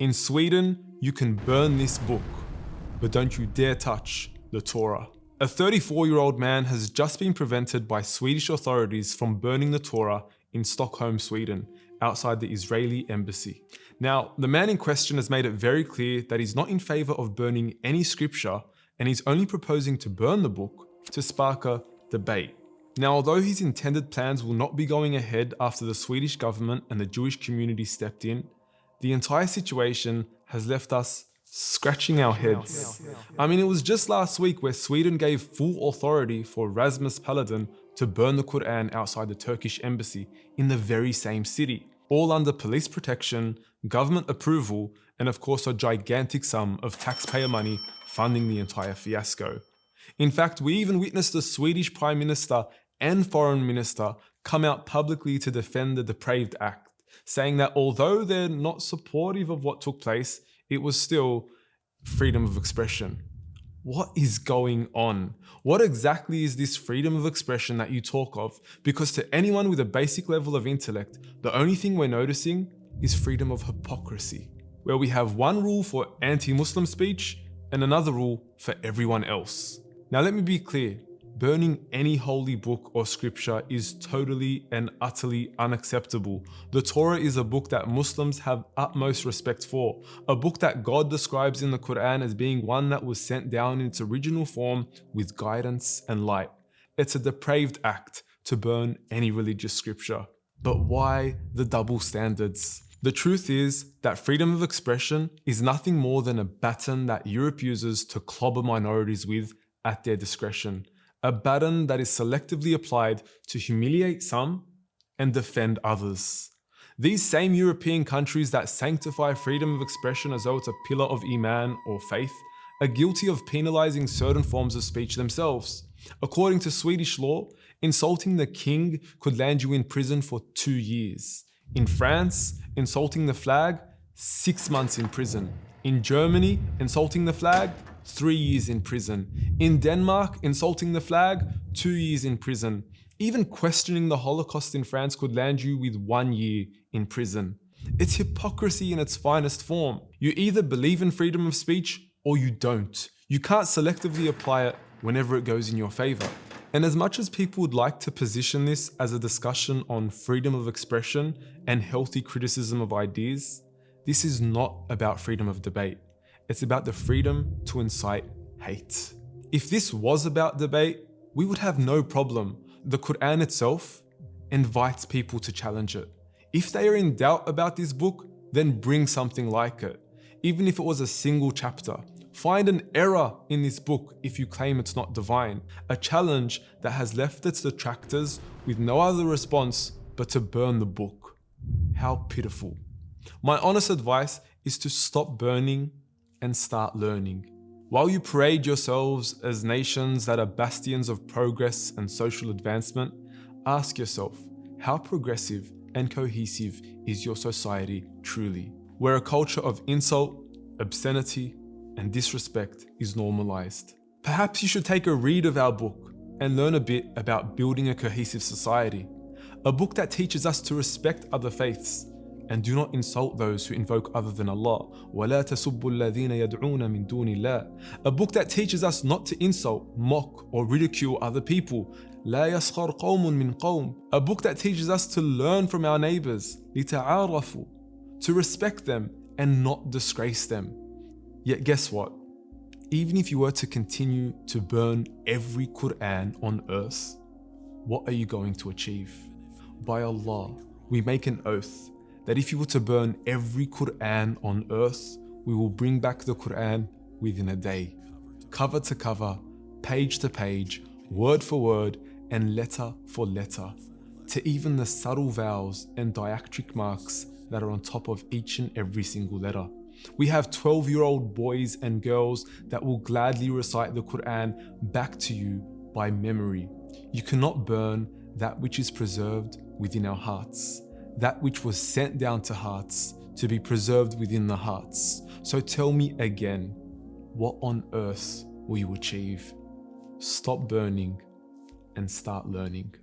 In Sweden, you can burn this book, but don't you dare touch the Torah. A 34-year-old man has just been prevented by Swedish authorities from burning the Torah in Stockholm, Sweden, outside the Israeli embassy. Now, the man in question has made it very clear that he's not in favor of burning any scripture, and he's only proposing to burn the book to spark a debate. Now, although his intended plans will not be going ahead after the Swedish government and the Jewish community stepped in, the entire situation has left us scratching our heads. I mean, it was just last week where Sweden gave full authority for Rasmus Paludan to burn the Quran outside the Turkish embassy in the very same city, all under police protection, government approval, and of course a gigantic sum of taxpayer money funding the entire fiasco. In fact, we even witnessed the Swedish Prime Minister and Foreign Minister come out publicly to defend the depraved act, saying that although they're not supportive of what took place, it was still freedom of expression. What is going on? What exactly is this freedom of expression that you talk of? Because to anyone with a basic level of intellect, the only thing we're noticing is freedom of hypocrisy, where we have one rule for anti-Muslim speech and another rule for everyone else. Now let me be clear, burning any holy book or scripture is totally and utterly unacceptable. The Torah is a book that Muslims have utmost respect for, a book that God describes in the Quran as being one that was sent down in its original form with guidance and light. It's a depraved act to burn any religious scripture. But why the double standards? The truth is that freedom of expression is nothing more than a baton that Europe uses to clobber minorities with at their discretion. A baton that is selectively applied to humiliate some and defend others. These same European countries that sanctify freedom of expression as though it's a pillar of Iman or faith are guilty of penalizing certain forms of speech themselves. According to Swedish law, insulting the king could land you in prison for 2 years. In France, insulting the flag, 6 months in prison. In Germany, insulting the flag, 3 years in prison. In Denmark, insulting the flag, 2 years in prison. Even questioning the Holocaust in France could land you with 1 year in prison. It's hypocrisy in its finest form. You either believe in freedom of speech or you don't. You can't selectively apply it whenever it goes in your favor. And as much as people would like to position this as a discussion on freedom of expression and healthy criticism of ideas, this is not about freedom of debate. It's about the freedom to incite hate. If this was about debate, we would have no problem. The Quran itself invites people to challenge it. If they are in doubt about this book, then bring something like it. Even if it was a single chapter. Find an error in this book if you claim it's not divine. A challenge that has left its detractors with no other response but to burn the book. How pitiful. My honest advice is to stop burning and start learning. While you parade yourselves as nations that are bastions of progress and social advancement, ask yourself, how progressive and cohesive is your society truly? Where a culture of insult, obscenity, and disrespect is normalized. Perhaps you should take a read of our book and learn a bit about building a cohesive society. A book that teaches us to respect other faiths and do not insult those who invoke other than Allah. وَلَا تَسُبُّوا الَّذِينَ يَدْعُونَ مِن دُونِ اللَّهِ. A book that teaches us not to insult, mock, or ridicule other people. لَا يَسْخَرْ قَوْمٌ مِّن قَوْمٍ. A book that teaches us to learn from our neighbors. لِتَعَارَفُوا. To respect them and not disgrace them. Yet guess what? Even if you were to continue to burn every Quran on earth, what are you going to achieve? By Allah, we make an oath that if you were to burn every Quran on earth, we will bring back the Quran within a day. Cover to cover, page to page, word for word, and letter for letter, to even the subtle vowels and diacritic marks that are on top of each and every single letter. We have 12-year-old boys and girls that will gladly recite the Quran back to you by memory. You cannot burn that which is preserved within our hearts, that which was sent down to hearts to be preserved within the hearts. So tell me again, what on earth will you achieve? Stop burning and start learning.